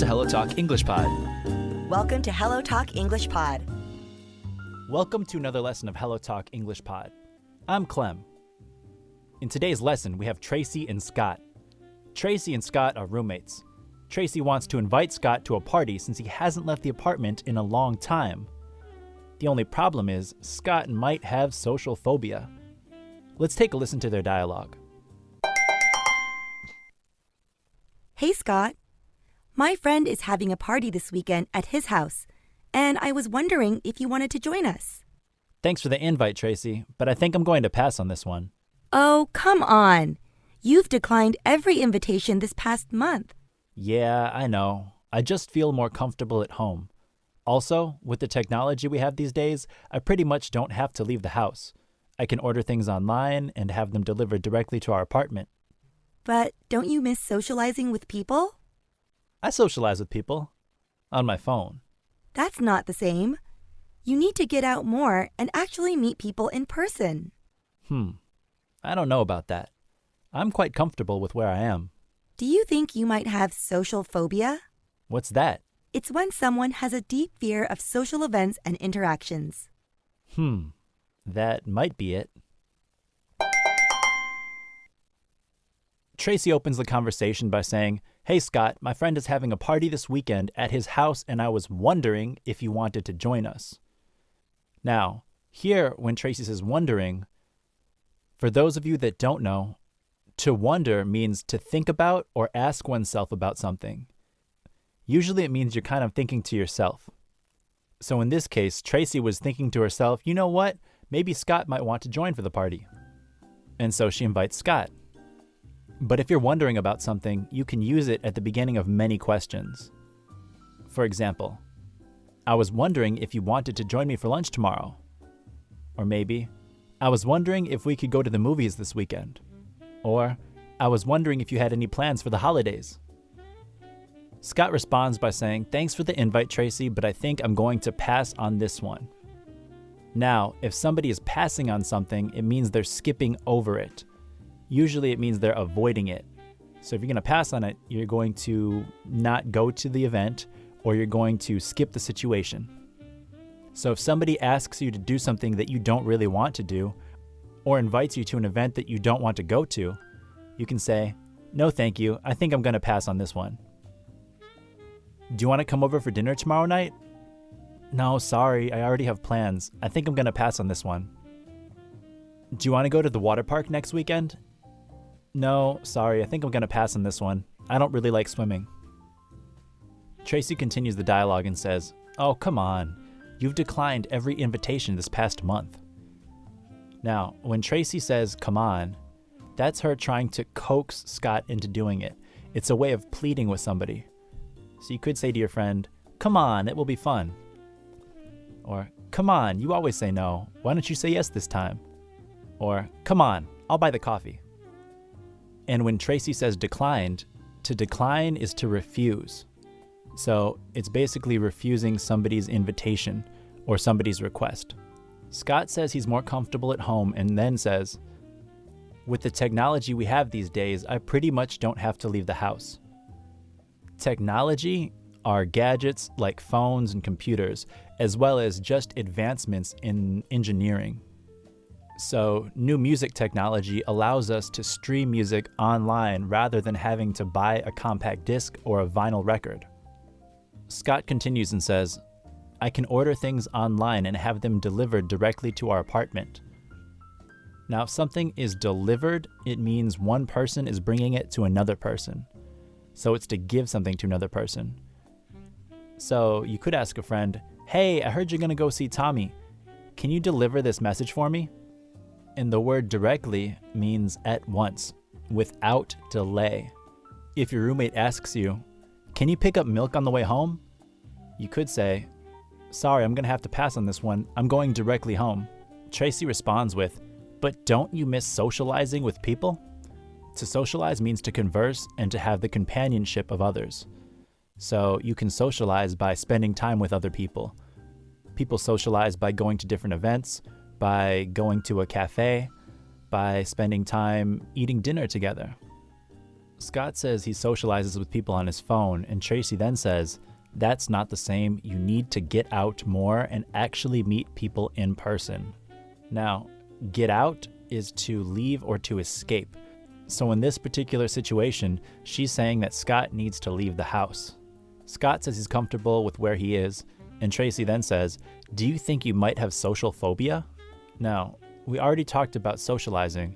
to Hello Talk English Pod. Welcome to Hello Talk English Pod. Welcome to another lesson of Hello Talk English Pod. I'm Clem. In today's lesson, we have Tracy and Scott. Tracy and Scott are roommates. Tracy wants to invite Scott to a party since he hasn't left the apartment in a long time. The only problem is Scott might have social phobia. Let's take a listen to their dialogue. Hey, Scott. My friend is having a party this weekend at his house, and I was wondering if you wanted to join us. Thanks for the invite, Tracy, but I think I'm going to pass on this one. Oh, come on. You've declined every invitation this past month. Yeah, I know. I just feel more comfortable at home. Also, with the technology we have these days, I pretty much don't have to leave the house. I can order things online and have them delivered directly to our apartment. But don't you miss socializing with people? I socialize with people on my phone. That's not the same. You need to get out more and actually meet people in person. I don't know about that. I'm quite comfortable with where I am. Do you think you might have social phobia? What's that? It's when someone has a deep fear of social events and interactions. That might be it. Tracy opens the conversation by saying, "Hey Scott, my friend is having a party this weekend at his house and I was wondering if you wanted to join us." Now, here when Tracy says wondering, for those of you that don't know, to wonder means to think about or ask oneself about something. Usually it means you're kind of thinking to yourself. So in this case, Tracy was thinking to herself, you know what? Maybe Scott might want to join for the party. And so she invites Scott. But if you're wondering about something, you can use it at the beginning of many questions. For example, I was wondering if you wanted to join me for lunch tomorrow. Or maybe, I was wondering if we could go to the movies this weekend. Or, I was wondering if you had any plans for the holidays. Scott responds by saying, "Thanks for the invite, Tracy, but I think I'm going to pass on this one." Now, if somebody is passing on something, it means they're skipping over it. Usually it means they're avoiding it. So if you're going to pass on it, you're going to not go to the event or you're going to skip the situation. So if somebody asks you to do something that you don't really want to do or invites you to an event that you don't want to go to, you can say, "No, thank you. I think I'm going to pass on this one." "Do you want to come over for dinner tomorrow night?" "No, sorry. I already have plans. I think I'm going to pass on this one." "Do you want to go to the water park next weekend?" "No, sorry, I think I'm going to pass on this one. I don't really like swimming." Tracy continues the dialogue and says, "Oh, come on. You've declined every invitation this past month." Now, when Tracy says, "come on," that's her trying to coax Scott into doing it. It's a way of pleading with somebody. So you could say to your friend, "Come on, it will be fun." Or, "Come on, you always say no. Why don't you say yes this time?" Or, "Come on, I'll buy the coffee." And when Tracy says declined, to decline is to refuse. So it's basically refusing somebody's invitation or somebody's request. Scott says he's more comfortable at home and then says, "With the technology we have these days, I pretty much don't have to leave the house." Technology are gadgets like phones and computers, as well as just advancements in engineering. So, new music technology allows us to stream music online rather than having to buy a compact disc or a vinyl record. Scott continues and says, "I can order things online and have them delivered directly to our apartment." Now, if something is delivered, it means one person is bringing it to another person. So it's to give something to another person. So you could ask a friend, "Hey, I heard you're going to go see Tommy. Can you deliver this message for me?" And the word directly means at once, without delay. If your roommate asks you, "Can you pick up milk on the way home?" You could say, "Sorry, I'm going to have to pass on this one. I'm going directly home." Tracy responds with, "But don't you miss socializing with people?" To socialize means to converse and to have the companionship of others. So you can socialize by spending time with other people. People socialize by going to different events, by going to a cafe, by spending time eating dinner together. Scott says he socializes with people on his phone, and Tracy then says, that's not the same. You need to get out more and actually meet people in person. Now, get out is to leave or to escape. So in this particular situation, she's saying that Scott needs to leave the house. Scott says he's comfortable with where he is, and Tracy then says, do you think you might have social phobia? Now, we already talked about socializing,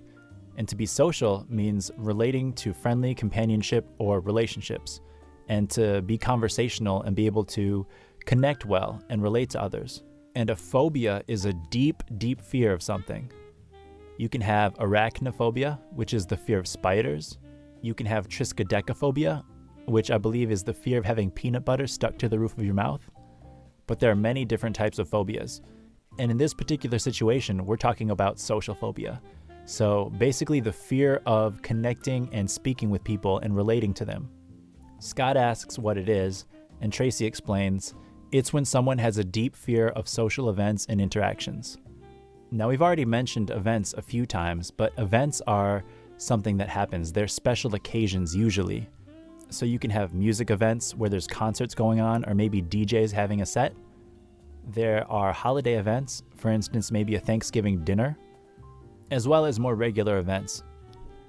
and to be social means relating to friendly companionship or relationships, and to be conversational and be able to connect well and relate to others. And a phobia is a deep, deep fear of something. You can have arachnophobia, which is the fear of spiders. You can have triskaidekaphobia, which I believe is the fear of having peanut butter stuck to the roof of your mouth. But there are many different types of phobias. And in this particular situation, we're talking about social phobia. So basically the fear of connecting and speaking with people and relating to them. Scott asks what it is, and Tracy explains, it's when someone has a deep fear of social events and interactions. Now, we've already mentioned events a few times, but events are something that happens. They're special occasions usually. So you can have music events where there's concerts going on, or maybe DJs having a set. There are holiday events, for instance, maybe a Thanksgiving dinner, as well as more regular events,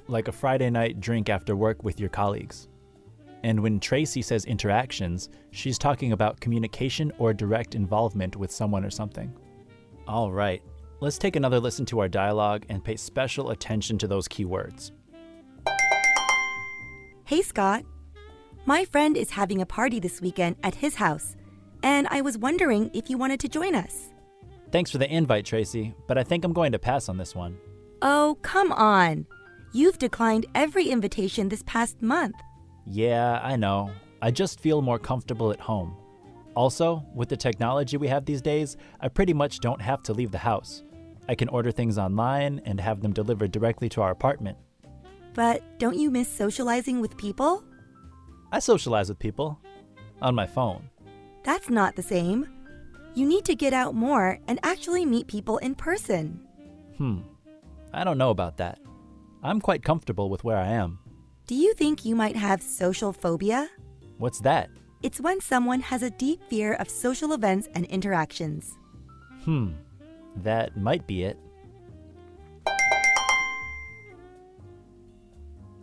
like a Friday night drink after work with your colleagues. And when Tracy says interactions, she's talking about communication or direct involvement with someone or something. All right, let's take another listen to our dialogue and pay special attention to those key words. Hey, Scott. My friend is having a party this weekend at his house, and I was wondering if you wanted to join us. Thanks for the invite, Tracy, but I think I'm going to pass on this one. Oh, come on. You've declined every invitation this past month. Yeah, I know. I just feel more comfortable at home. Also, with the technology we have these days, I pretty much don't have to leave the house. I can order things online and have them delivered directly to our apartment. But don't you miss socializing with people? I socialize with people on my phone. That's not the same. You need to get out more and actually meet people in person. I don't know about that. I'm quite comfortable with where I am. Do you think you might have social phobia? What's that? It's when someone has a deep fear of social events and interactions. That might be it.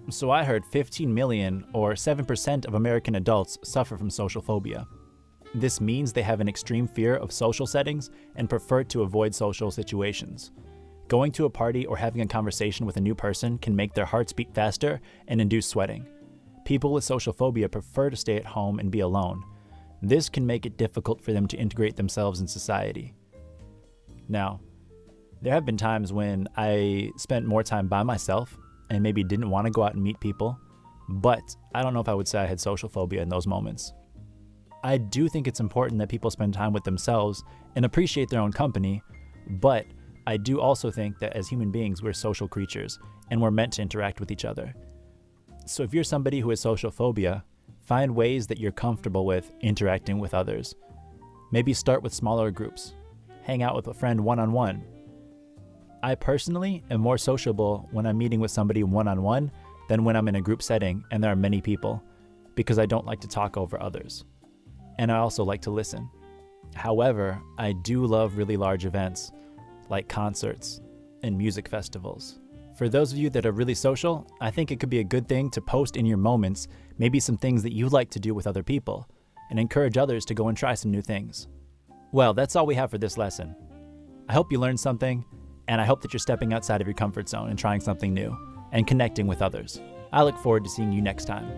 So I heard 15 million, or 7% of American adults, suffer from social phobia. This means they have an extreme fear of social settings and prefer to avoid social situations. Going to a party or having a conversation with a new person can make their hearts beat faster and induce sweating. People with social phobia prefer to stay at home and be alone. This can make it difficult for them to integrate themselves in society. Now, there have been times when I spent more time by myself and maybe didn't want to go out and meet people, but I don't know if I would say I had social phobia in those moments. I do think it's important that people spend time with themselves and appreciate their own company, but I do also think that as human beings, we're social creatures and we're meant to interact with each other. So if you're somebody who has social phobia, find ways that you're comfortable with interacting with others. Maybe start with smaller groups. Hang out with a friend one-on-one. I personally am more sociable when I'm meeting with somebody one-on-one than when I'm in a group setting and there are many people, because I don't like to talk over others. And I also like to listen. However, I do love really large events, like concerts and music festivals. For those of you that are really social, I think it could be a good thing to post in your moments maybe some things that you like to do with other people, and encourage others to go and try some new things. Well, that's all we have for this lesson. I hope you learned something, and I hope that you're stepping outside of your comfort zone and trying something new, and connecting with others. I look forward to seeing you next time.